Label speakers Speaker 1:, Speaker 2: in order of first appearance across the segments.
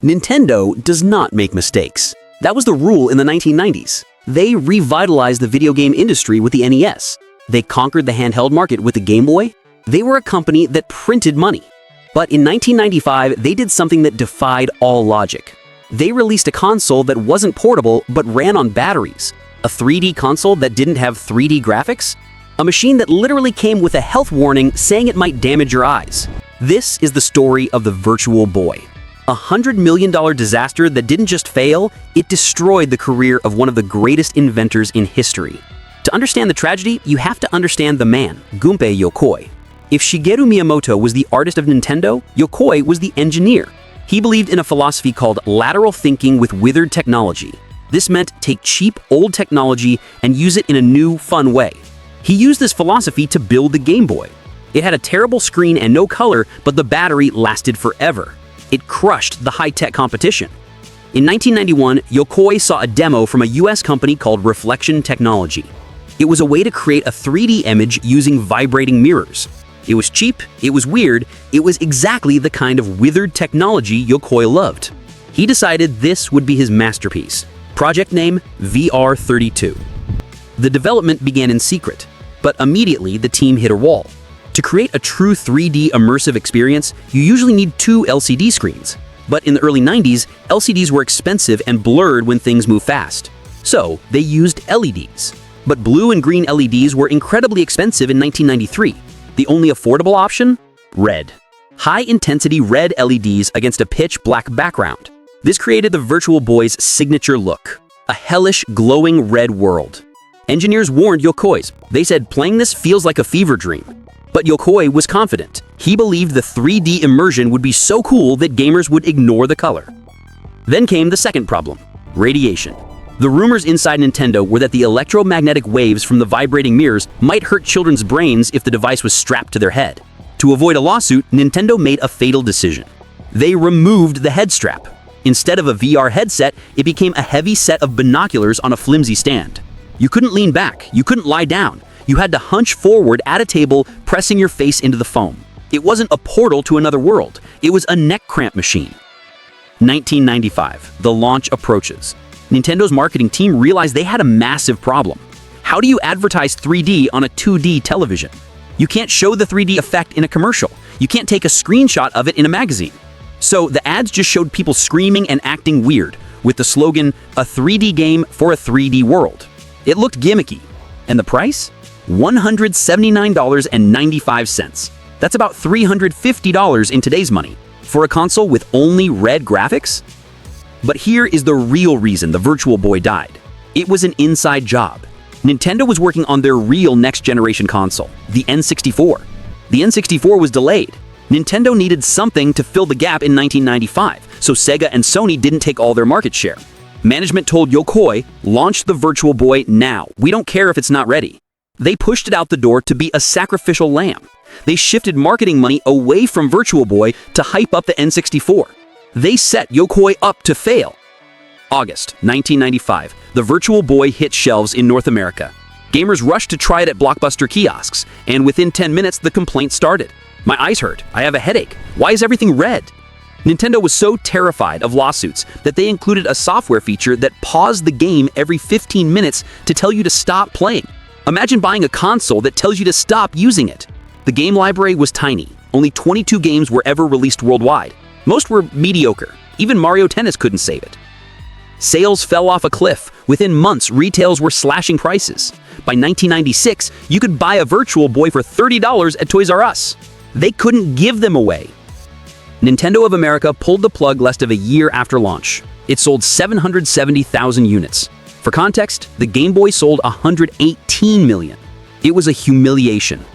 Speaker 1: Nintendo does not make mistakes. That was the rule in the 1990s. They revitalized the video game industry with the NES. They conquered the handheld market with the Game Boy. They were a company that printed money. But in 1995, they did something that defied all logic. They released a console that wasn't portable but ran on batteries. A 3D console that didn't have 3D graphics. A machine that literally came with a health warning saying it might damage your eyes. This is the story of the Virtual Boy. A $100 million disaster that didn't just fail, it destroyed the career of one of the greatest inventors in history. To understand the tragedy, you have to understand the man, Gunpei Yokoi. If Shigeru Miyamoto was the artist of Nintendo, Yokoi was the engineer. He believed in a philosophy called lateral thinking with withered technology. This meant take cheap, old technology and use it in a new, fun way. He used this philosophy to build the Game Boy. It had a terrible screen and no color, but the battery lasted forever. It crushed the high-tech competition. In 1991, Yokoi saw a demo from a US company called Reflection Technology. It was a way to create a 3D image using vibrating mirrors. It was cheap, it was weird, it was exactly the kind of withered technology Yokoi loved. He decided this would be his masterpiece. Project name, VR32. The development began in secret, but immediately the team hit a wall. To create a true 3D immersive experience, you usually need two LCD screens. But in the early 90s, LCDs were expensive and blurred when things move fast. So they used LEDs. But blue and green LEDs were incredibly expensive in 1993. The only affordable option? Red. High-intensity red LEDs against a pitch-black background. This created the Virtual Boy's signature look. A hellish, glowing red world. Engineers warned Yokoi's. They said playing this feels like a fever dream. But Yokoi was confident. He believed the 3D immersion would be so cool that gamers would ignore the color. Then came the second problem, radiation. The rumors inside Nintendo were that the electromagnetic waves from the vibrating mirrors might hurt children's brains if the device was strapped to their head. To avoid a lawsuit, Nintendo made a fatal decision. They removed the head strap. Instead of a VR headset, it became a heavy set of binoculars on a flimsy stand. You couldn't lean back, you couldn't lie down. You had to hunch forward at a table, pressing your face into the foam. It wasn't a portal to another world. It was a neck cramp machine. 1995, the launch approaches. Nintendo's marketing team realized they had a massive problem. How do you advertise 3D on a 2D television? You can't show the 3D effect in a commercial. You can't take a screenshot of it in a magazine. So the ads just showed people screaming and acting weird, with the slogan, "A 3D game for a 3D world." It looked gimmicky. And the price? $179.95. That's about $350 in today's money for a console with only red graphics? But here is the real reason the Virtual Boy died. It was an inside job. Nintendo was working on their real next-generation console, the N64. The N64 was delayed. Nintendo needed something to fill the gap in 1995, so Sega and Sony didn't take all their market share. Management told Yokoi, launch the Virtual Boy now. We don't care if it's not ready. They pushed it out the door to be a sacrificial lamb. They shifted marketing money away from Virtual Boy to hype up the N64. They set Yokoi up to fail. August 1995, the Virtual Boy hit shelves in North America. Gamers rushed to try it at Blockbuster kiosks, and within 10 minutes the complaint started. My eyes hurt. I have a headache. Why is everything red? Nintendo was so terrified of lawsuits that they included a software feature that paused the game every 15 minutes to tell you to stop playing. Imagine buying a console that tells you to stop using it. The game library was tiny. Only 22 games were ever released worldwide. Most were mediocre. Even Mario Tennis couldn't save it. Sales fell off a cliff. Within months, retails were slashing prices. By 1996, you could buy a Virtual Boy for $30 at Toys R Us. They couldn't give them away. Nintendo of America pulled the plug less than a year after launch. It sold 770,000 units. For context, the Game Boy sold 118 million. It was a humiliation.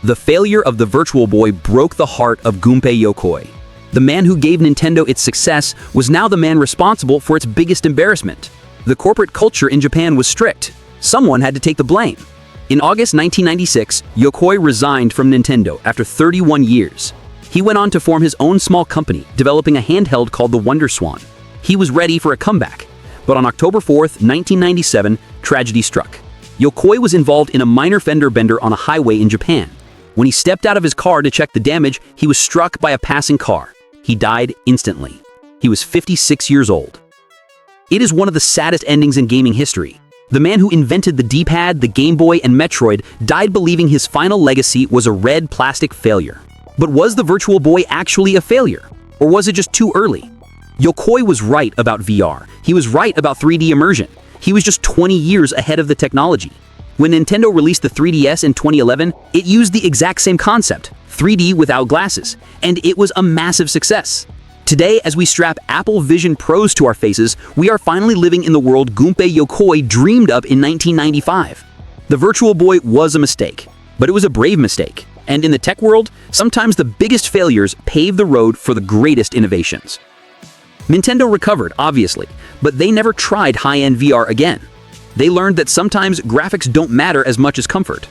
Speaker 1: The failure of the Virtual Boy broke the heart of Gunpei Yokoi. The man who gave Nintendo its success was now the man responsible for its biggest embarrassment. The corporate culture in Japan was strict. Someone had to take the blame. In August 1996, Yokoi resigned from Nintendo after 31 years. He went on to form his own small company, developing a handheld called the Wonder Swan. He was ready for a comeback. But on October 4th, 1997, tragedy struck. Yokoi was involved in a minor fender bender on a highway in Japan. When he stepped out of his car to check the damage, he was struck by a passing car. He died instantly. He was 56 years old. It is one of the saddest endings in gaming history. The man who invented the D-pad, the Game Boy, and Metroid died believing his final legacy was a red plastic failure. But was the Virtual Boy actually a failure? Or was it just too early? Yokoi was right about VR. He was right about 3D immersion. He was just 20 years ahead of the technology. When Nintendo released the 3DS in 2011, it used the exact same concept, 3D without glasses, and it was a massive success. Today, as we strap Apple Vision Pros to our faces, we are finally living in the world Gunpei Yokoi dreamed up in 1995. The Virtual Boy was a mistake, but it was a brave mistake. And in the tech world, sometimes the biggest failures pave the road for the greatest innovations. Nintendo recovered, obviously, but they never tried high-end VR again. They learned that sometimes graphics don't matter as much as comfort.